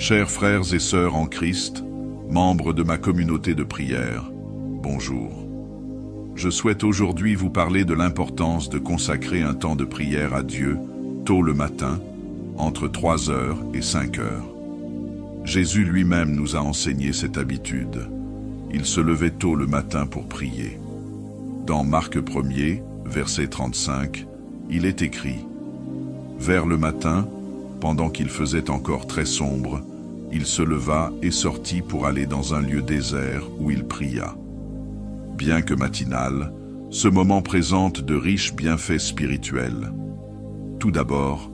Chers frères et sœurs en Christ, membres de ma communauté de prière, bonjour. Je souhaite aujourd'hui vous parler de l'importance de consacrer un temps de prière à Dieu, tôt le matin, entre 3 heures et 5 heures. Jésus lui-même nous a enseigné cette habitude. Il se levait tôt le matin pour prier. Dans Marc 1er, verset 35, il est écrit « Vers le matin, pendant qu'il faisait encore très sombre, il se leva et sortit pour aller dans un lieu désert où il pria. » Bien que matinal, ce moment présente de riches bienfaits spirituels. Tout d'abord,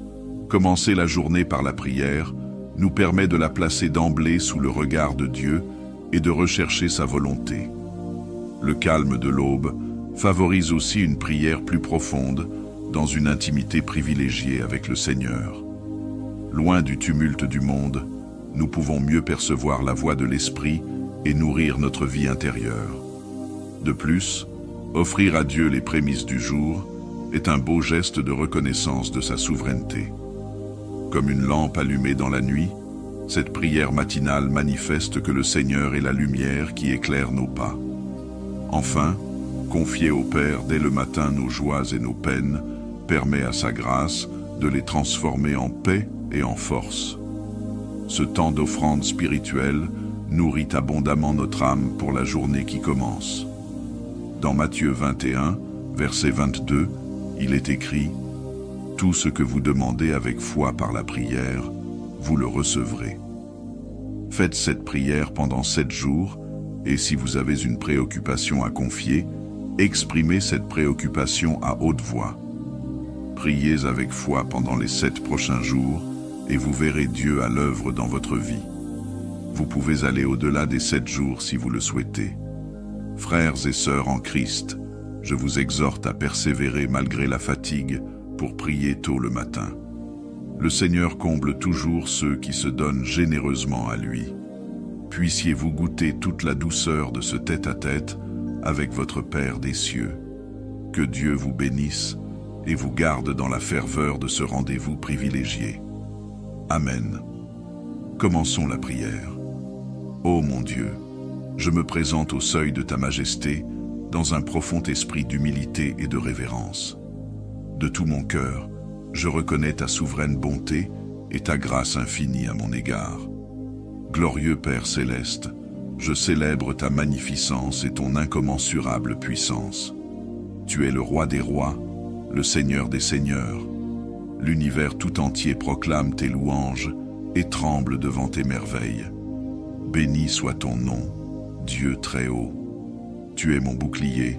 commencer la journée par la prière nous permet de la placer d'emblée sous le regard de Dieu et de rechercher sa volonté. Le calme de l'aube favorise aussi une prière plus profonde dans une intimité privilégiée avec le Seigneur. Loin du tumulte du monde, nous pouvons mieux percevoir la voix de l'Esprit et nourrir notre vie intérieure. De plus, offrir à Dieu les prémices du jour est un beau geste de reconnaissance de sa souveraineté. Comme une lampe allumée dans la nuit, cette prière matinale manifeste que le Seigneur est la lumière qui éclaire nos pas. Enfin, confier au Père dès le matin nos joies et nos peines permet à sa grâce de les transformer en paix et en force. Ce temps d'offrande spirituelle nourrit abondamment notre âme pour la journée qui commence. Dans Matthieu 21, verset 22, il est écrit « Tout ce que vous demandez avec foi par la prière, vous le recevrez. » Faites cette prière pendant 7 jours, et si vous avez une préoccupation à confier, exprimez cette préoccupation à haute voix. Priez avec foi pendant les 7 prochains jours, et vous verrez Dieu à l'œuvre dans votre vie. Vous pouvez aller au-delà des 7 jours si vous le souhaitez. Frères et sœurs en Christ, je vous exhorte à persévérer malgré la fatigue pour prier tôt le matin. Le Seigneur comble toujours ceux qui se donnent généreusement à lui. Puissiez-vous goûter toute la douceur de ce tête-à-tête avec votre Père des cieux. Que Dieu vous bénisse et vous garde dans la ferveur de ce rendez-vous privilégié. Amen. Commençons la prière. Ô mon Dieu, je me présente au seuil de ta majesté dans un profond esprit d'humilité et de révérence. De tout mon cœur, je reconnais ta souveraine bonté et ta grâce infinie à mon égard. Glorieux Père céleste, je célèbre ta magnificence et ton incommensurable puissance. Tu es le roi des rois, le Seigneur des seigneurs. L'univers tout entier proclame tes louanges et tremble devant tes merveilles. Béni soit ton nom, Dieu très haut. Tu es mon bouclier,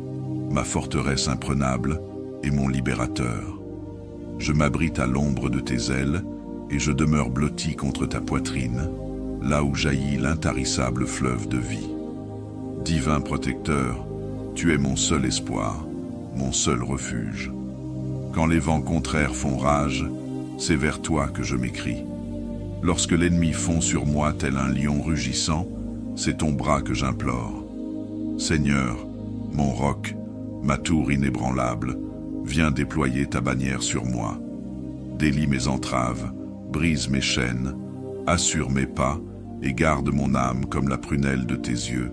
ma forteresse imprenable et mon libérateur. Je m'abrite à l'ombre de tes ailes et je demeure blotti contre ta poitrine, là où jaillit l'intarissable fleuve de vie. Divin protecteur, tu es mon seul espoir, mon seul refuge. Quand les vents contraires font rage, c'est vers toi que je m'écrie. Lorsque l'ennemi fond sur moi tel un lion rugissant, c'est ton bras que j'implore. Seigneur, mon roc, ma tour inébranlable, viens déployer ta bannière sur moi. Délie mes entraves, brise mes chaînes, assure mes pas et garde mon âme comme la prunelle de tes yeux.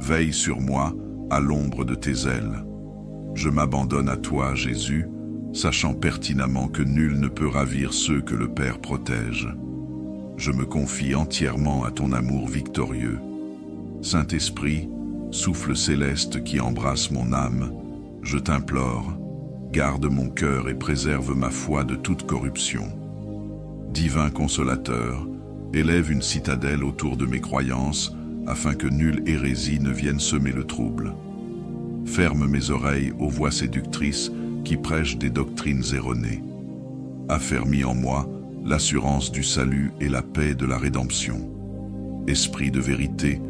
Veille sur moi à l'ombre de tes ailes. Je m'abandonne à toi, Jésus, sachant pertinemment que nul ne peut ravir ceux que le Père protège. Je me confie entièrement à ton amour victorieux. Saint-Esprit, souffle céleste qui embrasse mon âme, je t'implore, garde mon cœur et préserve ma foi de toute corruption. Divin consolateur, élève une citadelle autour de mes croyances, afin que nulle hérésie ne vienne semer le trouble. Ferme mes oreilles aux voix séductrices qui prêchent des doctrines erronées. Affermis en moi l'assurance du salut et la paix de la rédemption. Esprit de vérité,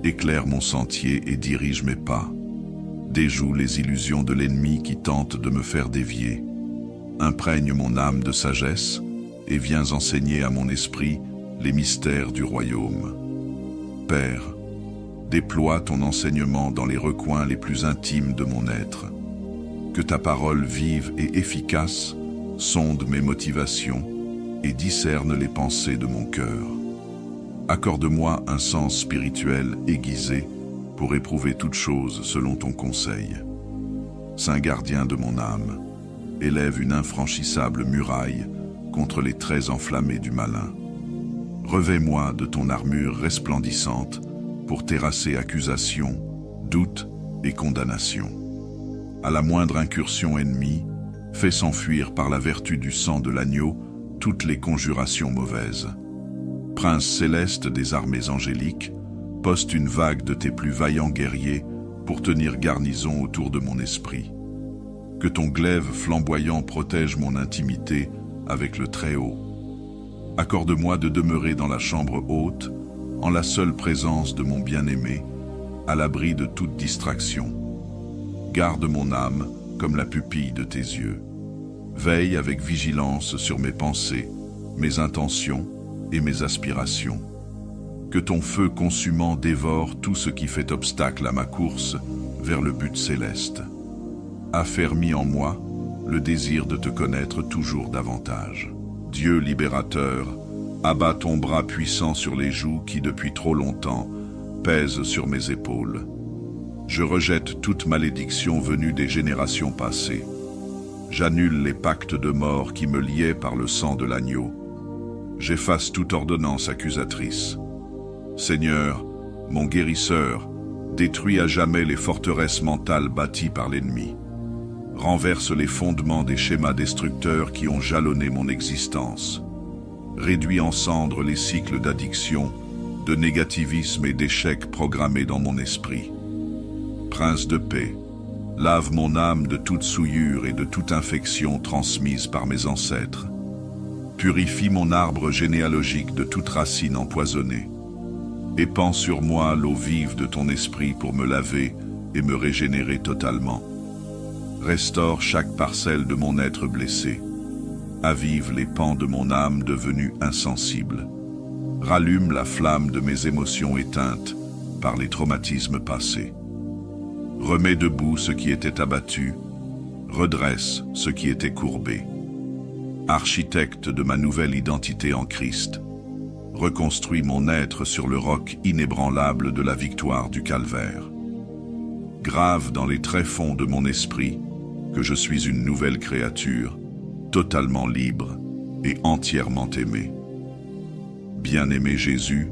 éclaire mon sentier et dirige mes pas. Déjoue les illusions de l'ennemi qui tente de me faire dévier. Imprègne mon âme de sagesse et viens enseigner à mon esprit les mystères du royaume. Père, déploie ton enseignement dans les recoins les plus intimes de mon être. Que ta parole vive et efficace sonde mes motivations et discerne les pensées de mon cœur. Accorde-moi un sens spirituel aiguisé pour éprouver toute chose selon ton conseil. Saint gardien de mon âme, élève une infranchissable muraille contre les traits enflammés du malin. Revêt-moi de ton armure resplendissante pour terrasser accusation, doute et condamnation. À la moindre incursion ennemie, fais s'enfuir par la vertu du sang de l'agneau toutes les conjurations mauvaises. Prince céleste des armées angéliques, poste une vague de tes plus vaillants guerriers pour tenir garnison autour de mon esprit. Que ton glaive flamboyant protège mon intimité avec le Très-Haut. Accorde-moi de demeurer dans la chambre haute, en la seule présence de mon bien-aimé, à l'abri de toute distraction. Garde mon âme comme la pupille de tes yeux. Veille avec vigilance sur mes pensées, mes intentions et mes aspirations. Que ton feu consumant dévore tout ce qui fait obstacle à ma course vers le but céleste. Affermis en moi le désir de te connaître toujours davantage. Dieu libérateur, abat ton bras puissant sur les joues qui depuis trop longtemps pèsent sur mes épaules. Je rejette toute malédiction venue des générations passées. J'annule les pactes de mort qui me liaient par le sang de l'agneau. J'efface toute ordonnance accusatrice. Seigneur, mon guérisseur, détruis à jamais les forteresses mentales bâties par l'ennemi. Renverse les fondements des schémas destructeurs qui ont jalonné mon existence. Réduis en cendres les cycles d'addiction, de négativisme et d'échec programmés dans mon esprit. Prince de paix, lave mon âme de toute souillure et de toute infection transmise par mes ancêtres. Purifie mon arbre généalogique de toute racine empoisonnée. Épand sur moi l'eau vive de ton esprit pour me laver et me régénérer totalement. Restaure chaque parcelle de mon être blessé. Avive les pans de mon âme devenue insensible. Rallume la flamme de mes émotions éteintes par les traumatismes passés. Remets debout ce qui était abattu, redresse ce qui était courbé. Architecte de ma nouvelle identité en Christ, reconstruis mon être sur le roc inébranlable de la victoire du calvaire. Grave dans les tréfonds de mon esprit que je suis une nouvelle créature, totalement libre et entièrement aimée. Bien-aimé Jésus,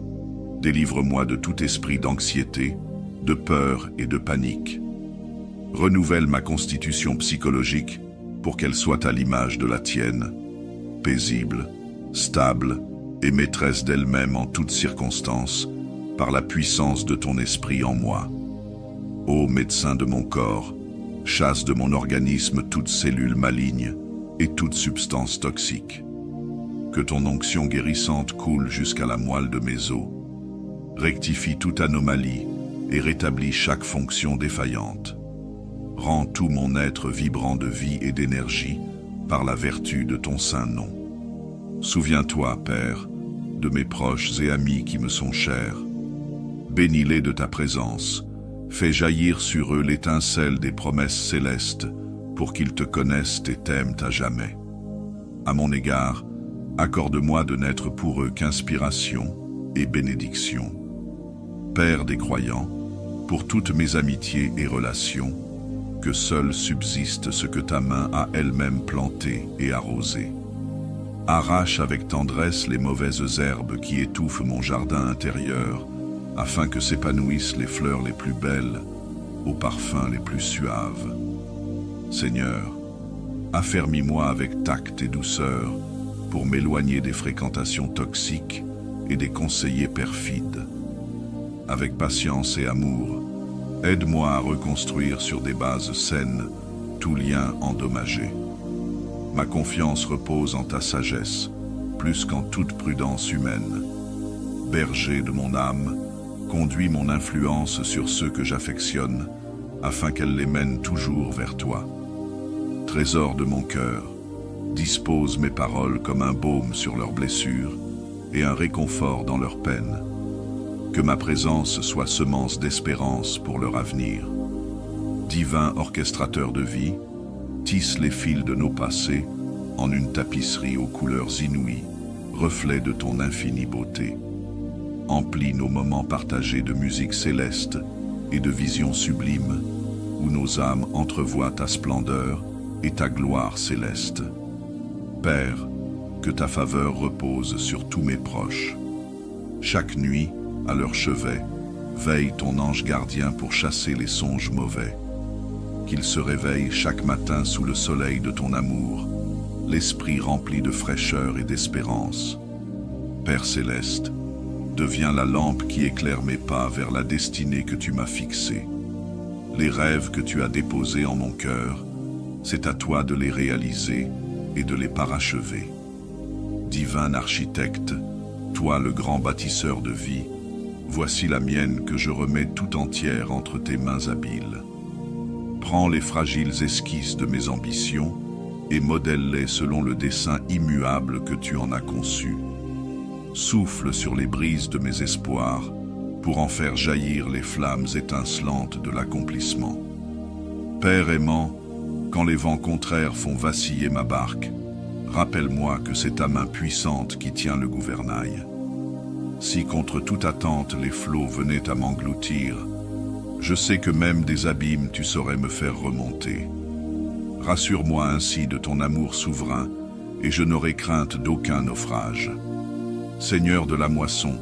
délivre-moi de tout esprit d'anxiété, de peur et de panique. Renouvelle ma constitution psychologique pour qu'elle soit à l'image de la tienne, paisible, stable et maîtresse d'elle-même en toutes circonstances, par la puissance de ton esprit en moi. Ô médecin de mon corps, chasse de mon organisme toute cellule maligne et toute substance toxique. Que ton onction guérissante coule jusqu'à la moelle de mes os. Rectifie toute anomalie et rétablis chaque fonction défaillante. Rends tout mon être vibrant de vie et d'énergie par la vertu de ton saint nom. Souviens-toi, Père, de mes proches et amis qui me sont chers. Bénis-les de ta présence. Fais jaillir sur eux l'étincelle des promesses célestes pour qu'ils te connaissent et t'aiment à jamais. À mon égard, accorde-moi de n'être pour eux qu'inspiration et bénédiction. Père des croyants, pour toutes mes amitiés et relations, que seul subsiste ce que ta main a elle-même planté et arrosé. Arrache avec tendresse les mauvaises herbes qui étouffent mon jardin intérieur, afin que s'épanouissent les fleurs les plus belles, aux parfums les plus suaves. Seigneur, affermis-moi avec tact et douceur pour m'éloigner des fréquentations toxiques et des conseillers perfides. Avec patience et amour, aide-moi à reconstruire sur des bases saines tout lien endommagé. Ma confiance repose en ta sagesse, plus qu'en toute prudence humaine. Berger de mon âme, conduis mon influence sur ceux que j'affectionne, afin qu'elle les mène toujours vers toi. Trésor de mon cœur, dispose mes paroles comme un baume sur leurs blessures et un réconfort dans leurs peines. Que ma présence soit semence d'espérance pour leur avenir. Divin orchestrateur de vie, tisse les fils de nos passés en une tapisserie aux couleurs inouïes, reflet de ton infinie beauté. emplis nos moments partagés de musique céleste et de visions sublimes, où nos âmes entrevoient ta splendeur et ta gloire céleste. Père, que ta faveur repose sur tous mes proches. Chaque nuit, à leur chevet, veille ton ange gardien pour chasser les songes mauvais. Qu'ils se réveillent chaque matin sous le soleil de ton amour, l'esprit rempli de fraîcheur et d'espérance. Père céleste, deviens la lampe qui éclaire mes pas vers la destinée que tu m'as fixée. Les rêves que tu as déposés en mon cœur, c'est à toi de les réaliser et de les parachever. Divin architecte, toi le grand bâtisseur de vie, voici la mienne que je remets tout entière entre tes mains habiles. Prends les fragiles esquisses de mes ambitions et modèle-les selon le dessein immuable que tu en as conçu. Souffle sur les brises de mes espoirs pour en faire jaillir les flammes étincelantes de l'accomplissement. Père aimant, quand les vents contraires font vaciller ma barque, rappelle-moi que c'est ta main puissante qui tient le gouvernail. Si contre toute attente les flots venaient à m'engloutir, je sais que même des abîmes tu saurais me faire remonter. Rassure-moi ainsi de ton amour souverain, et je n'aurai crainte d'aucun naufrage. Seigneur de la moisson,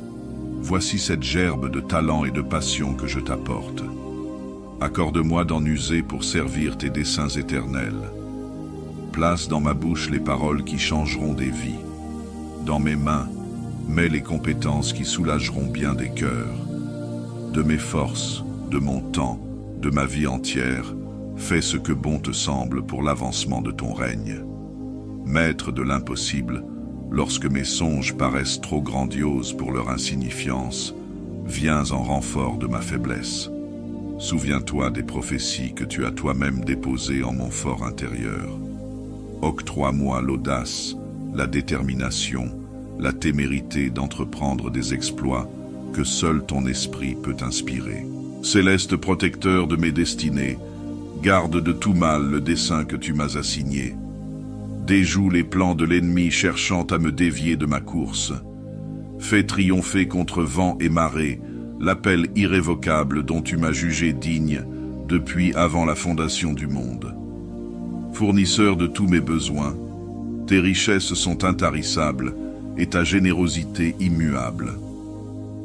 voici cette gerbe de talent et de passion que je t'apporte. Accorde-moi d'en user pour servir tes desseins éternels. Place dans ma bouche les paroles qui changeront des vies. Dans mes mains, mets les compétences qui soulageront bien des cœurs. De mes forces, de mon temps, de ma vie entière, fais ce que bon te semble pour l'avancement de ton règne. Maître de l'impossible, lorsque mes songes paraissent trop grandioses pour leur insignifiance, viens en renfort de ma faiblesse. Souviens-toi des prophéties que tu as toi-même déposées en mon fort intérieur. Octroie-moi l'audace, la détermination, la témérité d'entreprendre des exploits que seul ton esprit peut inspirer. Céleste protecteur de mes destinées, garde de tout mal le dessein que tu m'as assigné. Déjoue les plans de l'ennemi cherchant à me dévier de ma course. Fais triompher contre vent et marée l'appel irrévocable dont tu m'as jugé digne depuis avant la fondation du monde. Fournisseur de tous mes besoins, tes richesses sont intarissables et ta générosité immuable.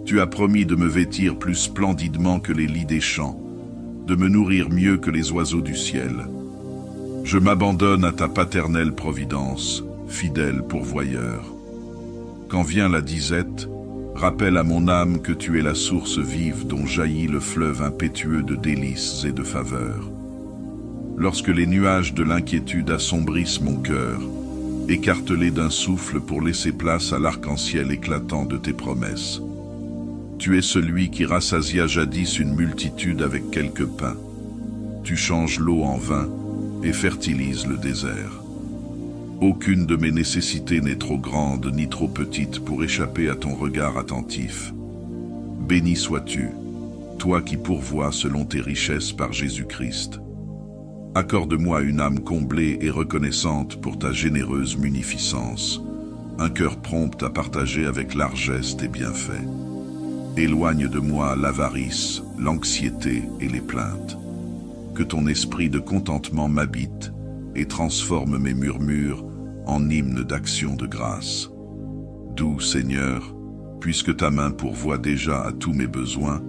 Tu as promis de me vêtir plus splendidement que les lys des champs, de me nourrir mieux que les oiseaux du ciel. Je m'abandonne à ta paternelle providence, fidèle pourvoyeur. Quand vient la disette, rappelle à mon âme que tu es la source vive dont jaillit le fleuve impétueux de délices et de faveurs. Lorsque les nuages de l'inquiétude assombrissent mon cœur, écarte-les d'un souffle pour laisser place à l'arc-en-ciel éclatant de tes promesses. Tu es celui qui rassasia jadis une multitude avec quelques pains. Tu changes l'eau en vin et fertilises le désert. Aucune de mes nécessités n'est trop grande ni trop petite pour échapper à ton regard attentif. Béni sois-tu, toi qui pourvois selon tes richesses par Jésus-Christ. Accorde-moi une âme comblée et reconnaissante pour ta généreuse munificence, un cœur prompt à partager avec largesse tes bienfaits. Éloigne de moi l'avarice, l'anxiété et les plaintes. Que ton esprit de contentement m'habite et transforme mes murmures en hymnes d'action de grâce. Doux Seigneur, puisque ta main pourvoit déjà à tous mes besoins,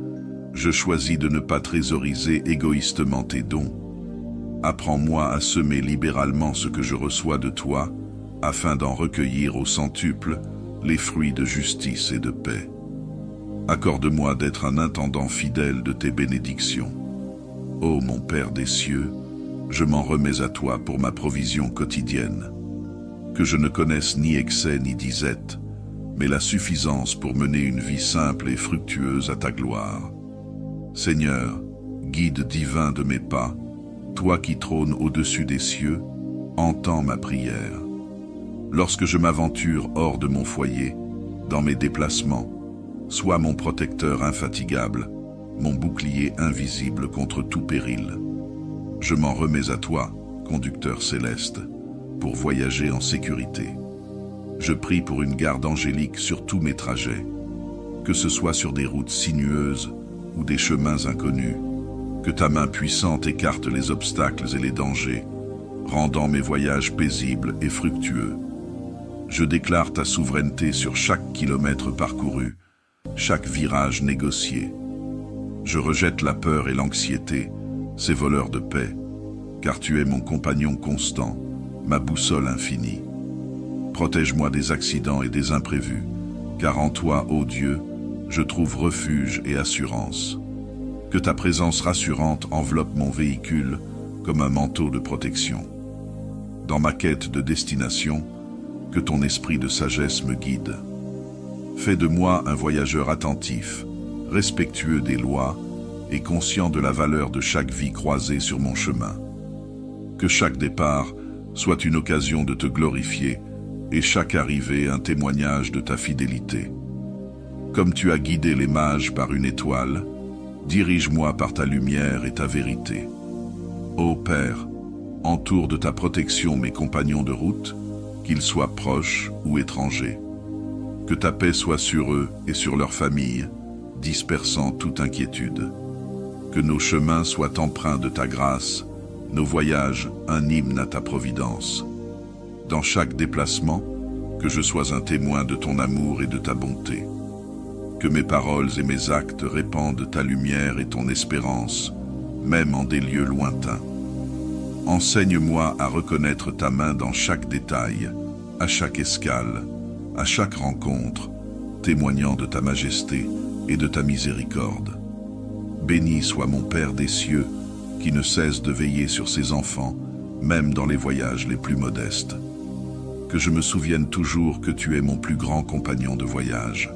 je choisis de ne pas trésoriser égoïstement tes dons. Apprends-moi à semer libéralement ce que je reçois de toi, afin d'en recueillir au centuple les fruits de justice et de paix. Accorde-moi d'être un intendant fidèle de tes bénédictions. Ô mon Père des cieux, je m'en remets à toi pour ma provision quotidienne. Que je ne connaisse ni excès ni disette, mais la suffisance pour mener une vie simple et fructueuse à ta gloire. Seigneur, guide divin de mes pas, toi qui trônes au-dessus des cieux, entends ma prière. Lorsque je m'aventure hors de mon foyer, dans mes déplacements, sois mon protecteur infatigable, mon bouclier invisible contre tout péril. Je m'en remets à toi, conducteur céleste, pour voyager en sécurité. Je prie pour une garde angélique sur tous mes trajets. que ce soit sur des routes sinueuses ou des chemins inconnus. Que ta main puissante écarte les obstacles et les dangers, rendant mes voyages paisibles et fructueux. Je déclare ta souveraineté sur chaque kilomètre parcouru, chaque virage négocié. Je rejette la peur et l'anxiété, ces voleurs de paix, car tu es mon compagnon constant, ma boussole infinie. Protège-moi des accidents et des imprévus, car en toi, ô Dieu, je trouve refuge et assurance. Que ta présence rassurante enveloppe mon véhicule comme un manteau de protection. Dans ma quête de destination, que ton esprit de sagesse me guide. Fais de moi un voyageur attentif, respectueux des lois et conscient de la valeur de chaque vie croisée sur mon chemin. Que chaque départ soit une occasion de te glorifier et chaque arrivée un témoignage de ta fidélité. Comme tu as guidé les mages par une étoile, dirige-moi par ta lumière et ta vérité. Ô Père, entoure de ta protection mes compagnons de route, qu'ils soient proches ou étrangers. Que ta paix soit sur eux et sur leurs familles, dispersant toute inquiétude. Que nos chemins soient empreints de ta grâce, nos voyages un hymne à ta providence. Dans chaque déplacement, que je sois un témoin de ton amour et de ta bonté. Que mes paroles et mes actes répandent ta lumière et ton espérance, même en des lieux lointains. Enseigne-moi à reconnaître ta main dans chaque détail, à chaque escale, à chaque rencontre, témoignant de ta majesté et de ta miséricorde. Béni soit mon Père des cieux, qui ne cesse de veiller sur ses enfants, même dans les voyages les plus modestes. Que je me souvienne toujours que tu es mon plus grand compagnon de voyage,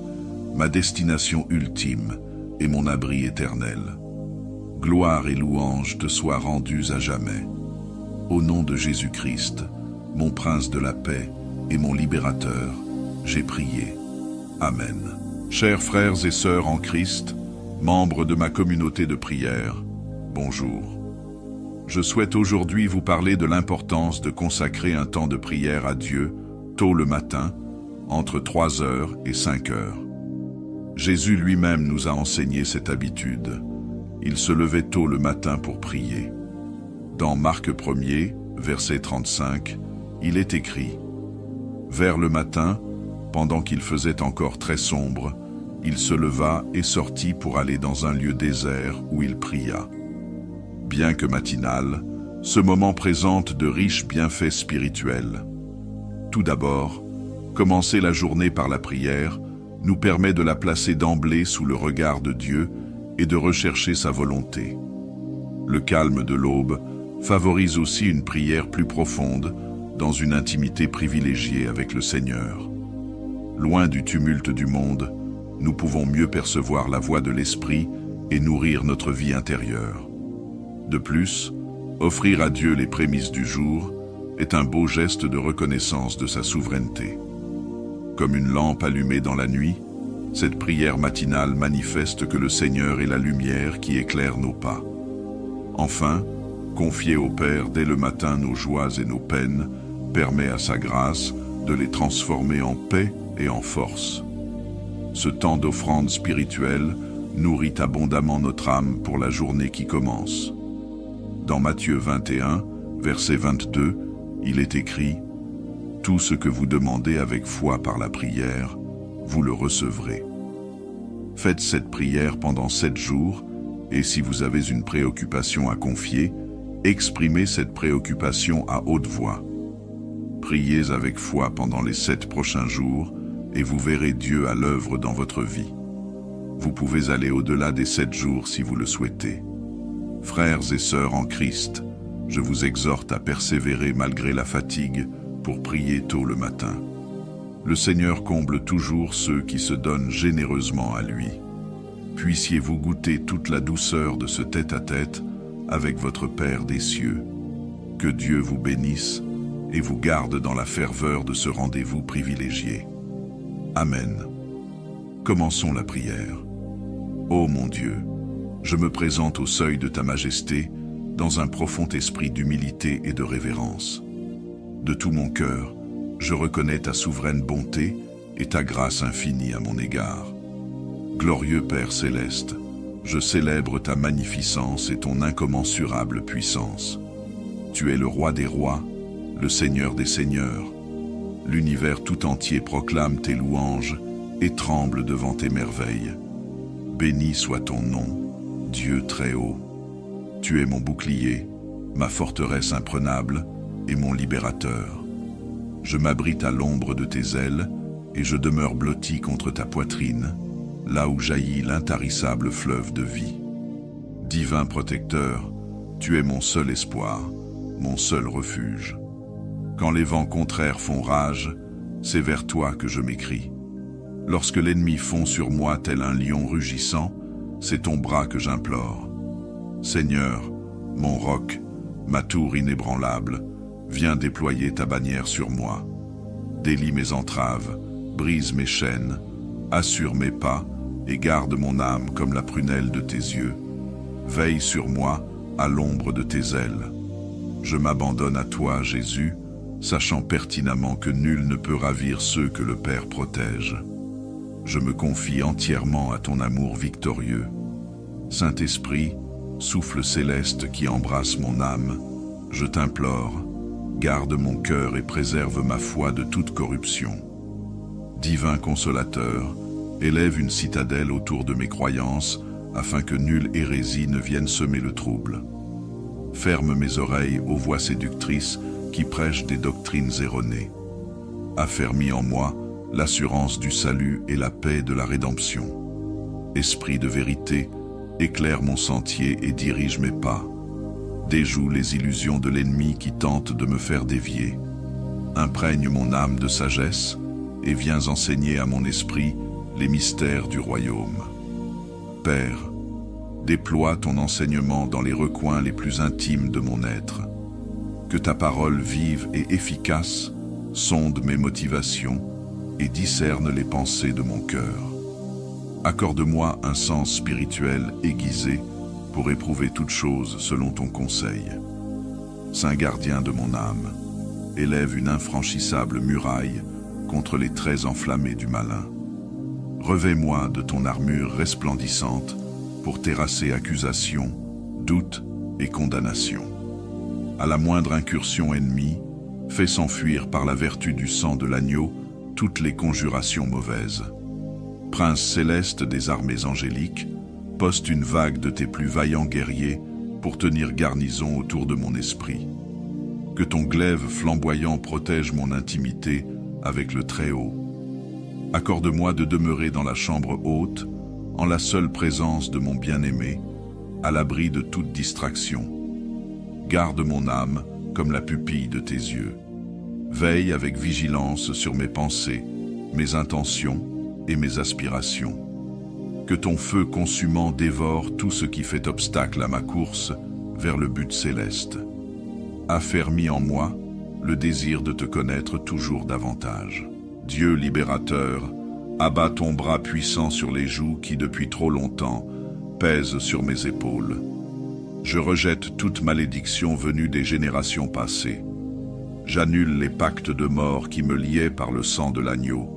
ma destination ultime et mon abri éternel. Gloire et louange te soient rendues à jamais. Au nom de Jésus-Christ, mon prince de la paix et mon libérateur, j'ai prié. Amen. Chers frères et sœurs en Christ, membres de ma communauté de prière, bonjour. Je souhaite aujourd'hui vous parler de l'importance de consacrer un temps de prière à Dieu, tôt le matin, entre 3h et 5h. Jésus lui-même nous a enseigné cette habitude. Il se levait tôt le matin pour prier. Dans Marc 1er, verset 35, il est écrit « Vers le matin, pendant qu'il faisait encore très sombre, il se leva et sortit pour aller dans un lieu désert où il pria. » Bien que matinal, ce moment présente de riches bienfaits spirituels. Tout d'abord, commencer la journée par la prière nous permet de la placer d'emblée sous le regard de Dieu et de rechercher sa volonté. Le calme de l'aube favorise aussi une prière plus profonde dans une intimité privilégiée avec le Seigneur. Loin du tumulte du monde, nous pouvons mieux percevoir la voix de l'Esprit et nourrir notre vie intérieure. De plus, offrir à Dieu les prémices du jour est un beau geste de reconnaissance de sa souveraineté. Comme une lampe allumée dans la nuit, cette prière matinale manifeste que le Seigneur est la lumière qui éclaire nos pas. Enfin, confier au Père dès le matin nos joies et nos peines permet à sa grâce de les transformer en paix et en force. Ce temps d'offrande spirituelle nourrit abondamment notre âme pour la journée qui commence. Dans Matthieu 21, verset 22, il est écrit « Tout ce que vous demandez avec foi par la prière, vous le recevrez. » Faites cette prière pendant 7 jours, et si vous avez une préoccupation à confier, exprimez cette préoccupation à haute voix. Priez avec foi pendant les 7 prochains jours, et vous verrez Dieu à l'œuvre dans votre vie. Vous pouvez aller au-delà des 7 jours si vous le souhaitez. Frères et sœurs en Christ, je vous exhorte à persévérer malgré la fatigue pour prier tôt le matin. Le Seigneur comble toujours ceux qui se donnent généreusement à lui. Puissiez-vous goûter toute la douceur de ce tête-à-tête avec votre Père des cieux. Que Dieu vous bénisse et vous garde dans la ferveur de ce rendez-vous privilégié. Amen. Commençons la prière. Ô mon Dieu, je me présente au seuil de ta majesté dans un profond esprit d'humilité et de révérence. De tout mon cœur, je reconnais ta souveraine bonté et ta grâce infinie à mon égard. Glorieux Père céleste, je célèbre ta magnificence et ton incommensurable puissance. Tu es le roi des rois, le Seigneur des seigneurs. L'univers tout entier proclame tes louanges et tremble devant tes merveilles. Béni soit ton nom, Dieu très haut. Tu es mon bouclier, ma forteresse imprenable et mon libérateur. Je m'abrite à l'ombre de tes ailes et je demeure blotti contre ta poitrine, là où jaillit l'intarissable fleuve de vie. Divin protecteur, tu es mon seul espoir, mon seul refuge. Quand les vents contraires font rage, c'est vers toi que je m'écrie. Lorsque l'ennemi fond sur moi tel un lion rugissant, c'est ton bras que j'implore. Seigneur, mon roc, ma tour inébranlable, viens déployer ta bannière sur moi. Délie mes entraves, brise mes chaînes, assure mes pas et garde mon âme comme la prunelle de tes yeux. Veille sur moi à l'ombre de tes ailes. Je m'abandonne à toi, Jésus, sachant pertinemment que nul ne peut ravir ceux que le Père protège. Je me confie entièrement à ton amour victorieux. Saint-Esprit, souffle céleste qui embrasse mon âme, je t'implore, garde mon cœur et préserve ma foi de toute corruption. Divin consolateur, élève une citadelle autour de mes croyances, afin que nulle hérésie ne vienne semer le trouble. Ferme mes oreilles aux voix séductrices qui prêchent des doctrines erronées. Affermis en moi l'assurance du salut et la paix de la rédemption. Esprit de vérité, éclaire mon sentier et dirige mes pas. Déjoue les illusions de l'ennemi qui tente de me faire dévier. Imprègne mon âme de sagesse et viens enseigner à mon esprit les mystères du royaume. Père, déploie ton enseignement dans les recoins les plus intimes de mon être. Que ta parole vive et efficace sonde mes motivations et discerne les pensées de mon cœur. Accorde-moi un sens spirituel aiguisé pour éprouver toute chose selon ton conseil. Saint gardien de mon âme, élève une infranchissable muraille contre les traits enflammés du malin. Revêt-moi de ton armure resplendissante pour terrasser accusation, doute et condamnation. À la moindre incursion ennemie, fais s'enfuir par la vertu du sang de l'agneau toutes les conjurations mauvaises. Prince céleste des armées angéliques, poste une vague de tes plus vaillants guerriers pour tenir garnison autour de mon esprit. Que ton glaive flamboyant protège mon intimité avec le Très-Haut. Accorde-moi de demeurer dans la chambre haute, en la seule présence de mon bien-aimé, à l'abri de toute distraction. Garde mon âme comme la pupille de tes yeux. Veille avec vigilance sur mes pensées, mes intentions et mes aspirations. Que ton feu consumant dévore tout ce qui fait obstacle à ma course vers le but céleste. Affermis en moi le désir de te connaître toujours davantage. Dieu libérateur, abat ton bras puissant sur les joues qui depuis trop longtemps pèsent sur mes épaules. Je rejette toute malédiction venue des générations passées. J'annule les pactes de mort qui me liaient par le sang de l'agneau.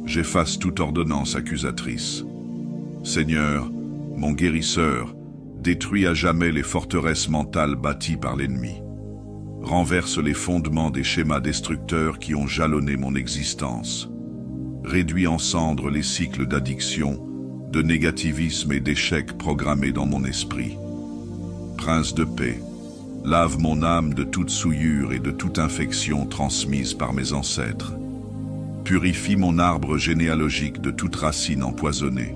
J'efface toute ordonnance accusatrice. Seigneur, mon guérisseur, détruis à jamais les forteresses mentales bâties par l'ennemi. Renverse les fondements des schémas destructeurs qui ont jalonné mon existence. Réduis en cendres les cycles d'addiction, de négativisme et d'échec programmés dans mon esprit. Prince de paix, lave mon âme de toute souillure et de toute infection transmise par mes ancêtres. Purifie mon arbre généalogique de toute racine empoisonnée.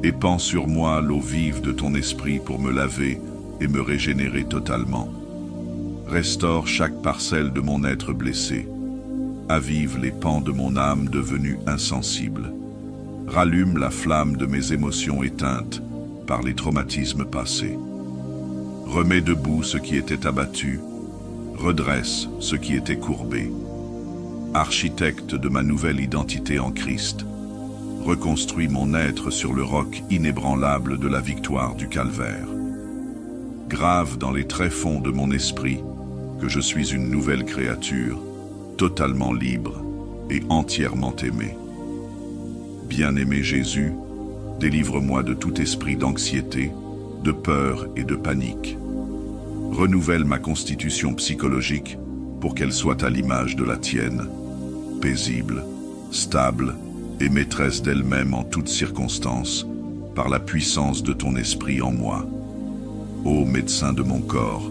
Épand sur moi l'eau vive de ton esprit pour me laver et me régénérer totalement. Restaure chaque parcelle de mon être blessé. Avive les pans de mon âme devenue insensible. Rallume la flamme de mes émotions éteintes par les traumatismes passés. Remets debout ce qui était abattu. Redresse ce qui était courbé. Architecte de ma nouvelle identité en Christ, reconstruis mon être sur le roc inébranlable de la victoire du calvaire. Grave dans les tréfonds de mon esprit que je suis une nouvelle créature, totalement libre et entièrement aimée. Bien-aimé Jésus, Délivre-moi de tout esprit d'anxiété, de peur et de panique. Renouvelle ma constitution psychologique pour qu'elle soit à l'image de la tienne, paisible, stable et maîtresse d'elle-même en toutes circonstances, par la puissance de ton esprit en moi. Ô médecin de mon corps,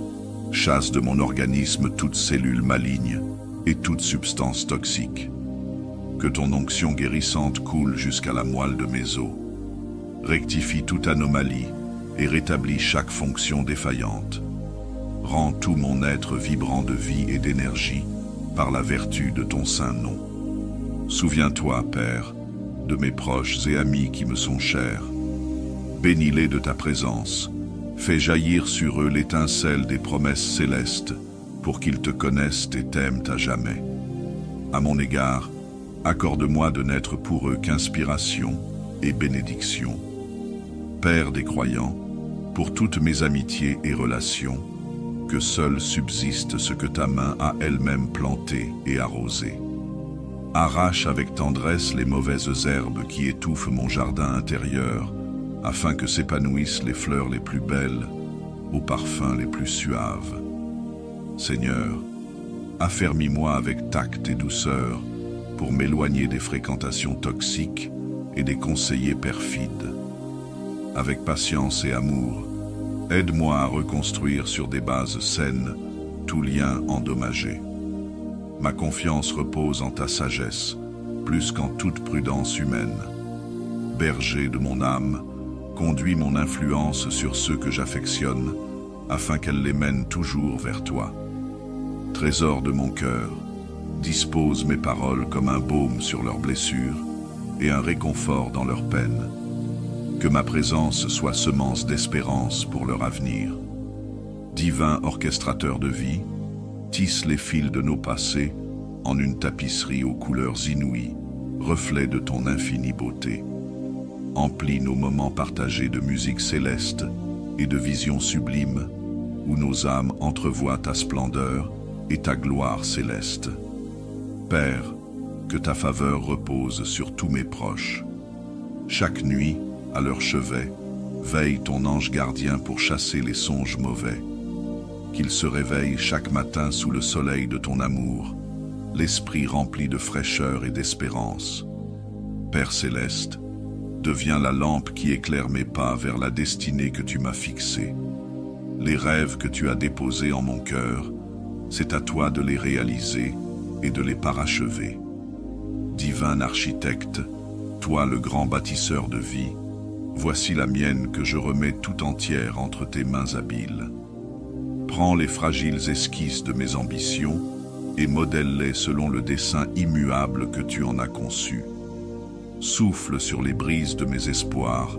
chasse de mon organisme toute cellule maligne et toute substance toxique. Que ton onction guérissante coule jusqu'à la moelle de mes os. Rectifie toute anomalie et rétablis chaque fonction défaillante. Rends tout mon être vibrant de vie et d'énergie par la vertu de ton saint nom. Souviens-toi, Père, de mes proches et amis qui me sont chers. Bénis-les de ta présence. Fais jaillir sur eux l'étincelle des promesses célestes pour qu'ils te connaissent et t'aiment à jamais. À mon égard, accorde-moi de n'être pour eux qu'inspiration et bénédiction. Père des croyants, pour toutes mes amitiés et relations, que seul subsiste ce que ta main a elle-même planté et arrosé. Arrache avec tendresse les mauvaises herbes qui étouffent mon jardin intérieur, afin que s'épanouissent les fleurs les plus belles, aux parfums les plus suaves. Seigneur, affermis-moi avec tact et douceur pour m'éloigner des fréquentations toxiques et des conseillers perfides. Avec patience et amour, aide-moi à reconstruire sur des bases saines tout lien endommagé. Ma confiance repose en ta sagesse, plus qu'en toute prudence humaine. Berger de mon âme, conduis mon influence sur ceux que j'affectionne, afin qu'elle les mène toujours vers toi. Trésor de mon cœur, dispose mes paroles comme un baume sur leurs blessures et un réconfort dans leurs peines. Que ma présence soit semence d'espérance pour leur avenir. Divin orchestrateur de vie, tisse les fils de nos passés en une tapisserie aux couleurs inouïes, reflet de ton infinie beauté. Emplis nos moments partagés de musique céleste et de visions sublimes, où nos âmes entrevoient ta splendeur et ta gloire céleste. Père, que ta faveur repose sur tous mes proches. Chaque nuit, à leur chevet, veille ton ange gardien pour chasser les songes mauvais. Qu'ils se réveillent chaque matin sous le soleil de ton amour, l'esprit rempli de fraîcheur et d'espérance. Père céleste, deviens la lampe qui éclaire mes pas vers la destinée que tu m'as fixée. Les rêves que tu as déposés en mon cœur, c'est à toi de les réaliser et de les parachever. Divin architecte, toi le grand bâtisseur de vie, voici la mienne que je remets tout entière entre tes mains habiles. Prends les fragiles esquisses de mes ambitions et modèle-les selon le dessein immuable que tu en as conçu. Souffle sur les brises de mes espoirs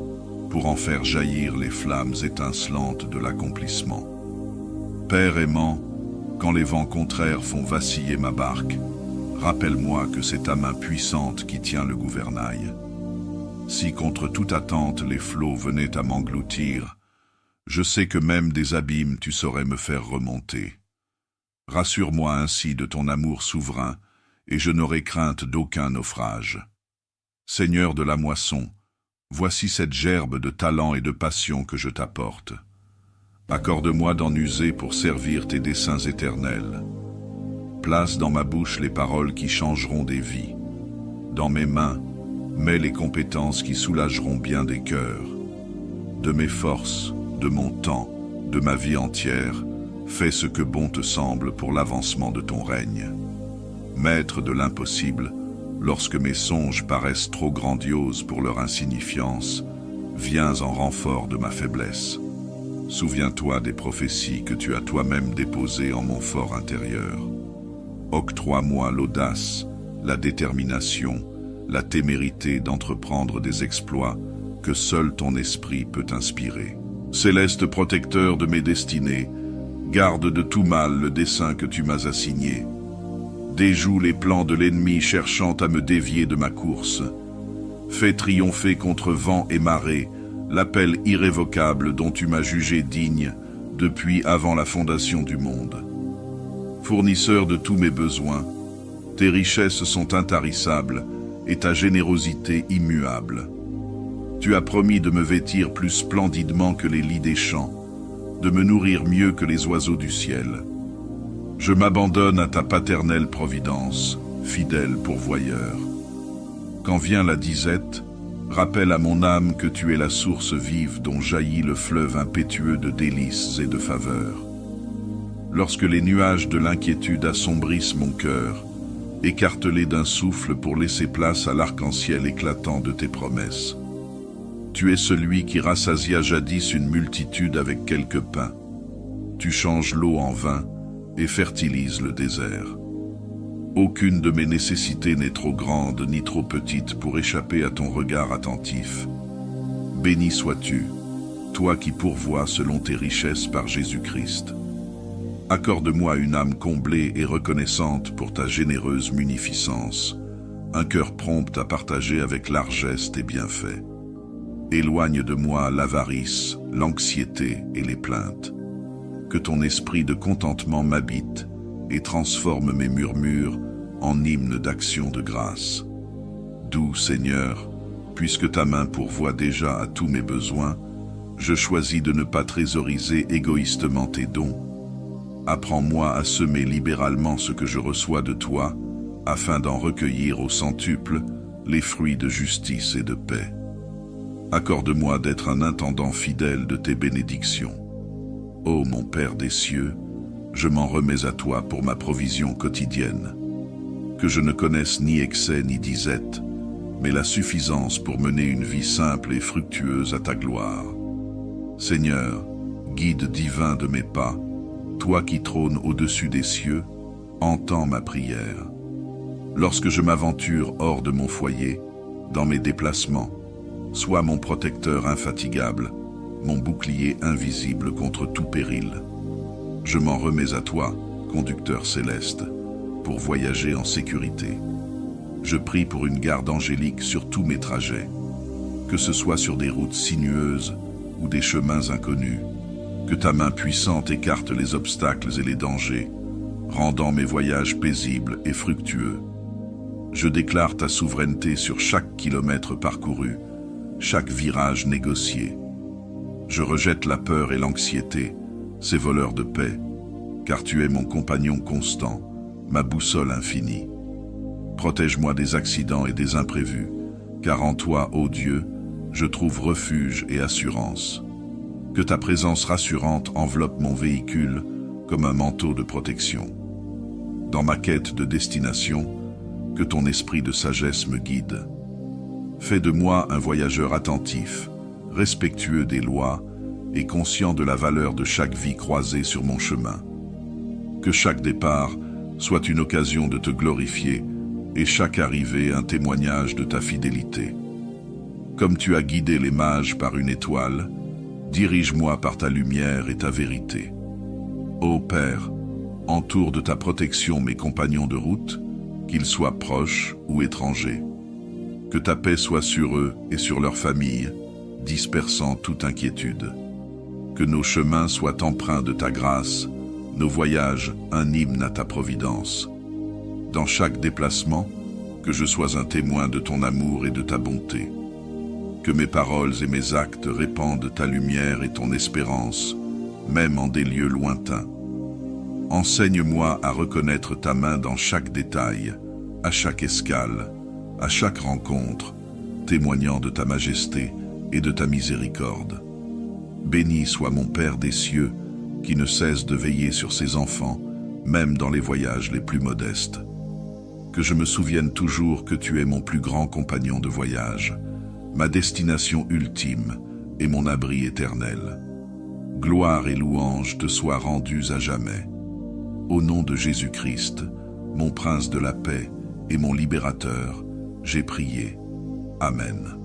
pour en faire jaillir les flammes étincelantes de l'accomplissement. Père aimant, quand les vents contraires font vaciller ma barque, rappelle-moi que c'est ta main puissante qui tient le gouvernail. Si contre toute attente les flots venaient à m'engloutir, je sais que même des abîmes tu saurais me faire remonter. Rassure-moi ainsi de ton amour souverain, et je n'aurai crainte d'aucun naufrage. Seigneur de la moisson, voici cette gerbe de talent et de passion que je t'apporte. Accorde-moi d'en user pour servir tes desseins éternels. Place dans ma bouche les paroles qui changeront des vies. Dans mes mains, mets les compétences qui soulageront bien des cœurs. De mes forces, de mon temps, de ma vie entière, fais ce que bon te semble pour l'avancement de ton règne. Maître de l'impossible, lorsque mes songes paraissent trop grandioses pour leur insignifiance, viens en renfort de ma faiblesse. Souviens-toi des prophéties que tu as toi-même déposées en mon fort intérieur. Octroie-moi l'audace, la détermination, la témérité d'entreprendre des exploits que seul ton esprit peut inspirer. Céleste protecteur de mes destinées, garde de tout mal le dessein que tu m'as assigné. Déjoue les plans de l'ennemi cherchant à me dévier de ma course. Fais triompher contre vent et marée l'appel irrévocable dont tu m'as jugé digne depuis avant la fondation du monde. Fournisseur de tous mes besoins, tes richesses sont intarissables et ta générosité immuable. Tu as promis de me vêtir plus splendidement que les lys des champs, de me nourrir mieux que les oiseaux du ciel. Je m'abandonne à ta paternelle providence, fidèle pourvoyeur. Quand vient la disette, rappelle à mon âme que tu es la source vive dont jaillit le fleuve impétueux de délices et de faveurs. Lorsque les nuages de l'inquiétude assombrissent mon cœur, écartelé d'un souffle pour laisser place à l'arc-en-ciel éclatant de tes promesses. Tu es celui qui rassasia jadis une multitude avec quelques pains. Tu changes l'eau en vin et fertilises le désert. Aucune de mes nécessités n'est trop grande ni trop petite pour échapper à ton regard attentif. Béni sois-tu, toi qui pourvois selon tes richesses par Jésus-Christ. Accorde-moi une âme comblée et reconnaissante pour ta généreuse munificence, un cœur prompt à partager avec largesse tes bienfaits. Éloigne de moi l'avarice, l'anxiété et les plaintes. Que ton esprit de contentement m'habite et transforme mes murmures en hymnes d'action de grâce. Doux Seigneur, puisque ta main pourvoit déjà à tous mes besoins, je choisis de ne pas trésoriser égoïstement tes dons. Apprends-moi à semer libéralement ce que je reçois de toi, afin d'en recueillir au centuple les fruits de justice et de paix. Accorde-moi d'être un intendant fidèle de tes bénédictions. Ô mon Père des cieux, je m'en remets à toi pour ma provision quotidienne. Que je ne connaisse ni excès ni disette, mais la suffisance pour mener une vie simple et fructueuse à ta gloire. Seigneur, guide divin de mes pas, toi qui trônes au-dessus des cieux, entends ma prière. Lorsque je m'aventure hors de mon foyer, dans mes déplacements, sois mon protecteur infatigable, mon bouclier invisible contre tout péril. Je m'en remets à toi, conducteur céleste, pour voyager en sécurité. Je prie pour une garde angélique sur tous mes trajets, que ce soit sur des routes sinueuses ou des chemins inconnus. Que ta main puissante écarte les obstacles et les dangers, rendant mes voyages paisibles et fructueux. Je déclare ta souveraineté sur chaque kilomètre parcouru, chaque virage négocié. Je rejette la peur et l'anxiété, ces voleurs de paix, car tu es mon compagnon constant, ma boussole infinie. Protège-moi des accidents et des imprévus, car en toi, ô Dieu, je trouve refuge et assurance. Que ta présence rassurante enveloppe mon véhicule comme un manteau de protection. Dans ma quête de destination, que ton esprit de sagesse me guide. Fais de moi un voyageur attentif, respectueux des lois et conscient de la valeur de chaque vie croisée sur mon chemin. Que chaque départ soit une occasion de te glorifier et chaque arrivée un témoignage de ta fidélité. Comme tu as guidé les mages par une étoile, dirige-moi par ta lumière et ta vérité. Ô Père, entoure de ta protection mes compagnons de route, qu'ils soient proches ou étrangers. Que ta paix soit sur eux et sur leurs familles, dispersant toute inquiétude. Que nos chemins soient empreints de ta grâce, nos voyages un hymne à ta providence. Dans chaque déplacement, que je sois un témoin de ton amour et de ta bonté. Que mes paroles et mes actes répandent ta lumière et ton espérance, même en des lieux lointains. Enseigne-moi à reconnaître ta main dans chaque détail, à chaque escale, à chaque rencontre, témoignant de ta majesté et de ta miséricorde. Béni soit mon Père des cieux, qui ne cesse de veiller sur ses enfants, même dans les voyages les plus modestes. Que je me souvienne toujours que tu es mon plus grand compagnon de voyage, ma destination ultime et mon abri éternel. Gloire et louange te soient rendues à jamais. Au nom de Jésus-Christ, mon prince de la paix et mon libérateur, j'ai prié. Amen.